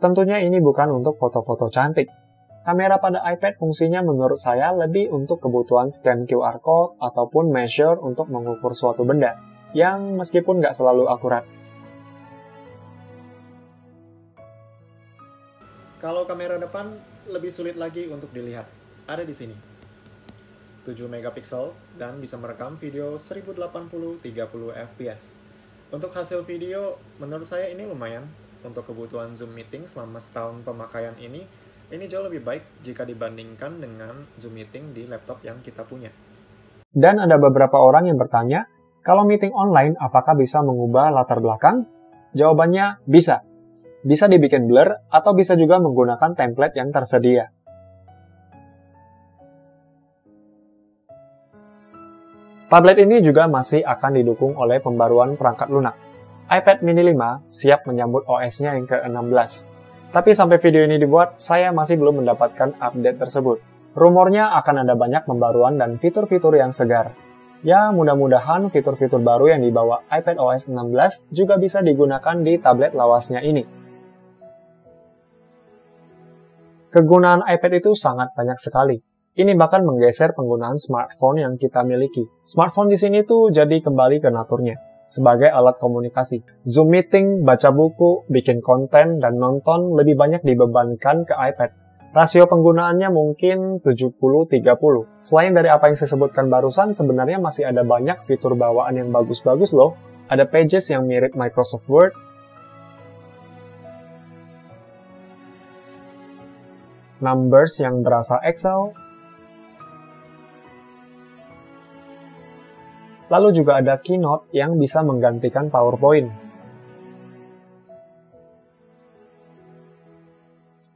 Tentunya ini bukan untuk foto-foto cantik. Kamera pada iPad fungsinya menurut saya lebih untuk kebutuhan scan QR code ataupun measure untuk mengukur suatu benda, yang meskipun nggak selalu akurat. Kalau kamera depan lebih sulit lagi untuk dilihat. Ada di sini. 7 megapiksel dan bisa merekam video 1080 30 fps. Untuk hasil video, menurut saya ini lumayan. Untuk kebutuhan Zoom meeting selama setahun pemakaian ini jauh lebih baik jika dibandingkan dengan Zoom meeting di laptop yang kita punya. Dan ada beberapa orang yang bertanya, kalau meeting online apakah bisa mengubah latar belakang? Jawabannya bisa. Bisa dibikin blur atau bisa juga menggunakan template yang tersedia. Tablet ini juga masih akan didukung oleh pembaruan perangkat lunak. iPad mini 5 siap menyambut OS-nya yang ke-16. Tapi sampai video ini dibuat, saya masih belum mendapatkan update tersebut. Rumornya akan ada banyak pembaruan dan fitur-fitur yang segar. Ya, mudah-mudahan fitur-fitur baru yang dibawa iPad OS 16 juga bisa digunakan di tablet lawasnya ini. Kegunaan iPad itu sangat banyak sekali. Ini bahkan menggeser penggunaan smartphone yang kita miliki. Smartphone di sini tuh jadi kembali ke naturnya, sebagai alat komunikasi. Zoom meeting, baca buku, bikin konten, dan nonton lebih banyak dibebankan ke iPad. Rasio penggunaannya mungkin 70-30. Selain dari apa yang saya sebutkan barusan, sebenarnya masih ada banyak fitur bawaan yang bagus-bagus loh. Ada Pages yang mirip Microsoft Word, Numbers yang berasa Excel, lalu juga ada Keynote yang bisa menggantikan PowerPoint.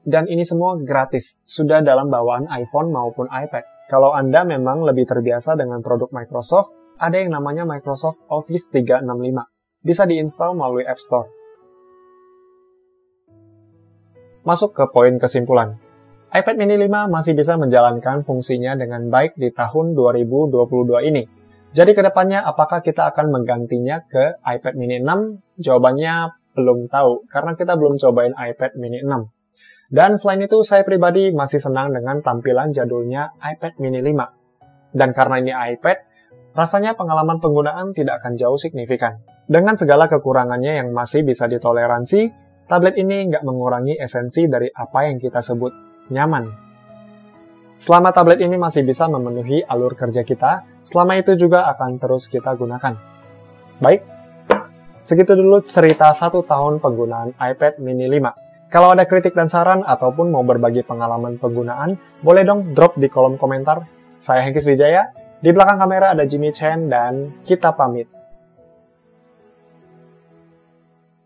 Dan ini semua gratis, sudah dalam bawaan iPhone maupun iPad. Kalau Anda memang lebih terbiasa dengan produk Microsoft, ada yang namanya Microsoft Office 365. Bisa diinstal melalui App Store. Masuk ke poin kesimpulan. iPad mini 5 masih bisa menjalankan fungsinya dengan baik di tahun 2022 ini. Jadi kedepannya apakah kita akan menggantinya ke iPad mini 6? Jawabannya belum tahu, karena kita belum cobain iPad mini 6. Dan selain itu, saya pribadi masih senang dengan tampilan jadulnya iPad mini 5. Dan karena ini iPad, rasanya pengalaman penggunaan tidak akan jauh signifikan. Dengan segala kekurangannya yang masih bisa ditoleransi, tablet ini nggak mengurangi esensi dari apa yang kita sebut nyaman. Selama tablet ini masih bisa memenuhi alur kerja kita, selama itu juga akan terus kita gunakan. Baik, segitu dulu cerita 1 tahun penggunaan iPad mini 5. Kalau ada kritik dan saran ataupun mau berbagi pengalaman penggunaan, boleh dong drop di kolom komentar. Saya Henkis Wijaya, di belakang kamera ada Jimmy Chen, dan kita pamit.